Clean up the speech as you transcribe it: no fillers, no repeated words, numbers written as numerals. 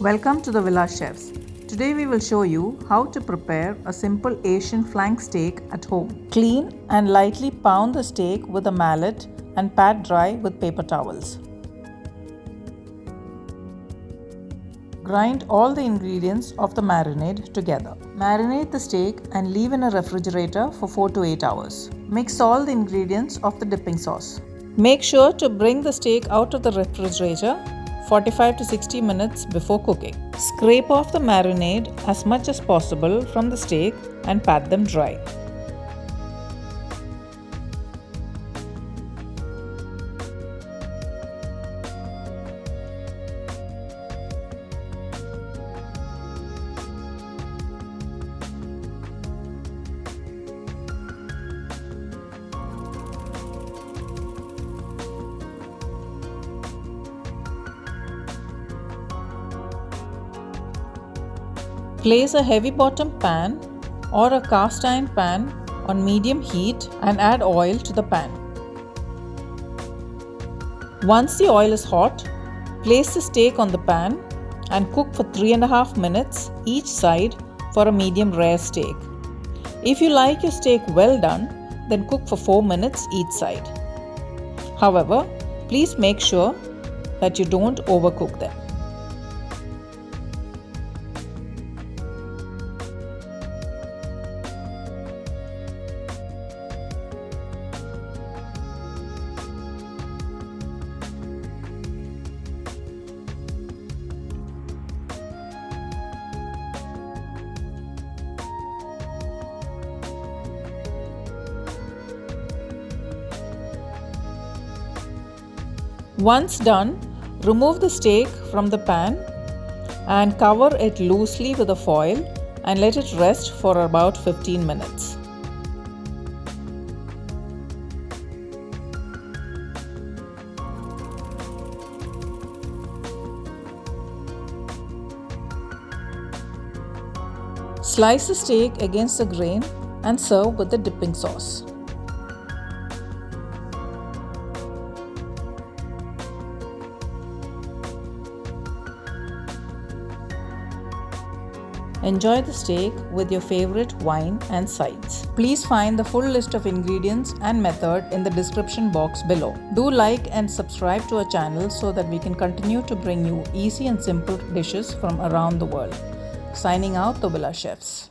Welcome to the Villa Chefs. Today we will show you how to prepare a simple Asian flank steak at home. Clean and lightly pound the steak with a mallet and pat dry with paper towels. Grind all the ingredients of the marinade together. Marinate the steak and leave in a refrigerator for 4 to 8 hours. Mix all the ingredients of the dipping sauce. Make sure to bring the steak out of the refrigerator 45 to 60 minutes before cooking. Scrape off the marinade as much as possible from the steak and pat them dry. Place a heavy bottom pan or a cast iron pan on medium heat and add oil to the pan. Once the oil is hot, place the steak on the pan and cook for 3.5 minutes each side for a medium rare steak. If you like your steak well done, then cook for 4 minutes each side. However, please make sure that you don't overcook them. Once done, remove the steak from the pan and cover it loosely with a foil and let it rest for about 15 minutes. Slice the steak against the grain and serve with the dipping sauce. Enjoy the steak with your favorite wine and sides. Please find the full list of ingredients and method in the description box below. Do like and subscribe to our channel so that we can continue to bring you easy and simple dishes from around the world. Signing out, the Villa Chefs.